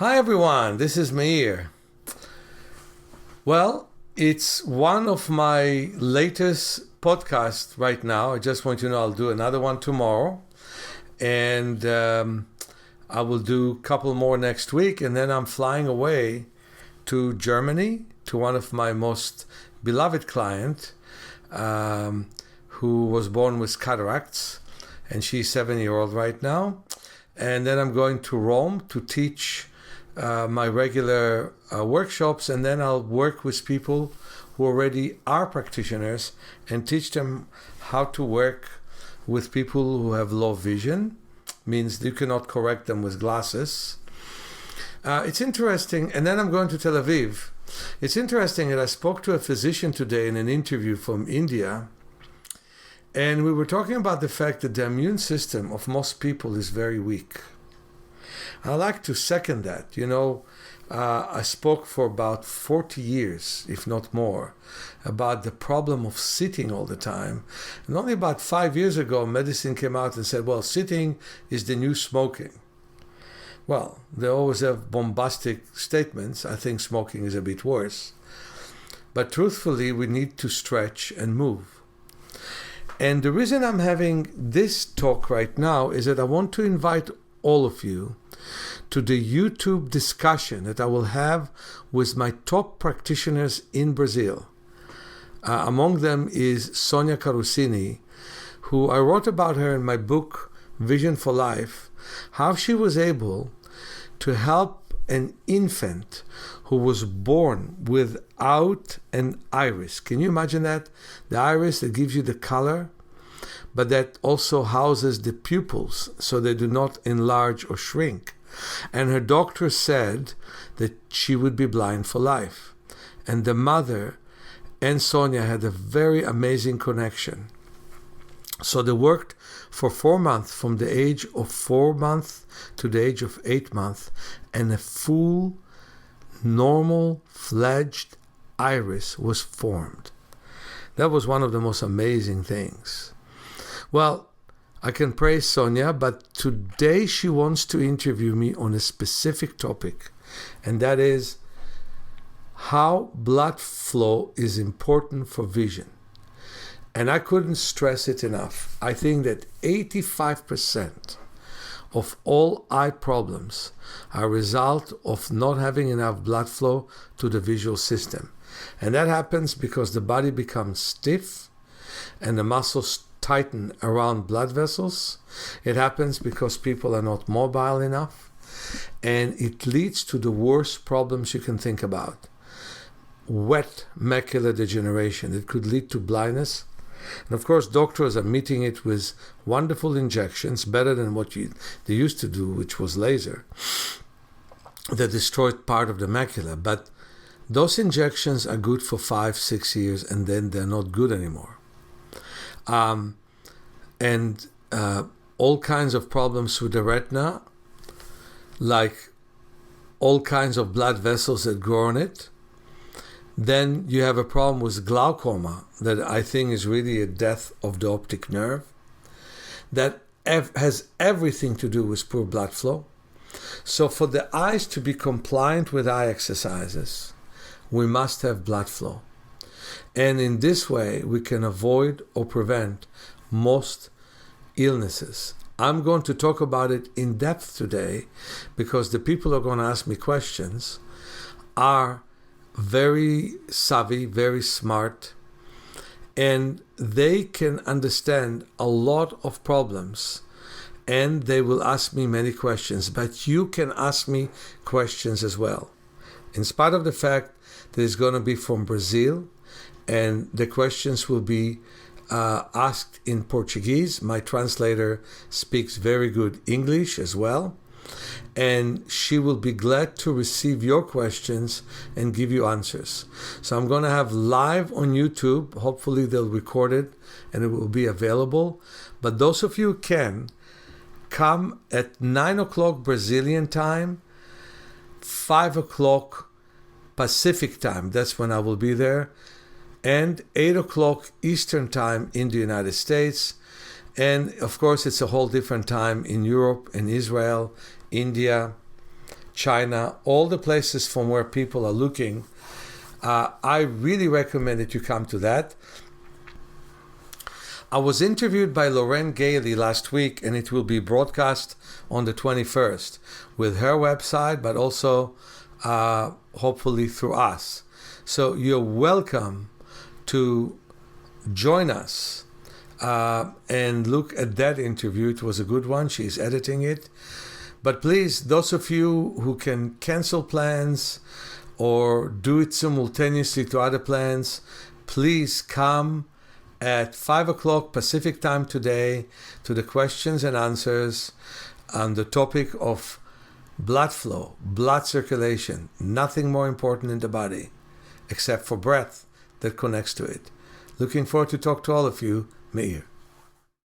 Hi everyone, this is Meir. Well, it's one of my latest podcasts right now. I just want you to know I'll do another one tomorrow. And I will do a couple more next week. And then I'm flying away to Germany to one of my most beloved clients who was born with cataracts. And she's 7-year-old right now. And then I'm going to Rome to teach my regular workshops, and then I'll work with people who already are practitioners and teach them how to work with people who have low vision. Means you cannot correct them with glasses. It's interesting. And then I'm going to Tel Aviv. It's interesting that I spoke to a physician today in an interview from India, and we were talking about the fact that the immune system of most people is very weak. I like to second that. I spoke for about 40 years, if not more, about the problem of sitting all the time. And only about 5 years ago, medicine came out and said, well, sitting is the new smoking. Well, they always have bombastic statements. I think smoking is a bit worse. But truthfully, we need to stretch and move. And the reason I'm having this talk right now is that I want to invite all of you to the YouTube discussion that I will have with my top practitioners in Brazil. Among them is Sonia Carusini, who I wrote about her in my book, Vision for Life, how she was able to help an infant who was born without an iris. Can you imagine that? The iris that gives you the color, but that also houses the pupils so they do not enlarge or shrink. And her doctor said that she would be blind for life. And the mother and Sonia had a very amazing connection. So they worked for 4 months, from the age of 4 months to the age of 8 months, and a full, normal, fledged iris was formed. That was one of the most amazing things. Well, I can praise Sonia, but today she wants to interview me on a specific topic, and that is how blood flow is important for vision. And I couldn't stress it enough. I think that 85% of all eye problems are a result of not having enough blood flow to the visual system. And that happens because the body becomes stiff and the muscles tighten around blood vessels. It happens because people are not mobile enough, and it leads to the worst problems you can think about. Wet macular degeneration. It could lead to blindness. And of course, doctors are meeting it with wonderful injections, better than what they used to do, which was laser, that destroyed part of the macula. But those injections are good for 5-6 years, and then they're not good anymore. And all kinds of problems with the retina, like all kinds of blood vessels that grow on it. Then you have a problem with glaucoma that I think is really a death of the optic nerve. That has everything to do with poor blood flow. So for the eyes to be compliant with eye exercises, we must have blood flow. And in this way, we can avoid or prevent most illnesses. I'm going to talk about it in depth today because the people who are going to ask me questions are very savvy, very smart, and they can understand a lot of problems, and they will ask me many questions. But you can ask me questions as well. In spite of the fact that it's going to be from Brazil, and the questions will be asked in Portuguese. My translator speaks very good English as well. And she will be glad to receive your questions and give you answers. So I'm going to have live on YouTube. Hopefully they'll record it and it will be available. But those of you who can, come at 9 o'clock Brazilian time, 5 o'clock Pacific time. That's when I will be there. And 8 o'clock Eastern time in the United States. And of course, it's a whole different time in Europe and Israel, India, China, all the places from where people are looking. I really recommend that you come to that. I was interviewed by Lorraine Gailey last week, and it will be broadcast on the 21st with her website, but also hopefully through us. So you're welcome to join us and look at that interview. It was a good one. She's editing it. But please, those of you who can cancel plans or do it simultaneously to other plans, please come at 5 o'clock Pacific time today to the questions and answers on the topic of blood flow, blood circulation. Nothing more important in the body except for breath that connects to it. Looking forward to talk to all of you. Meir.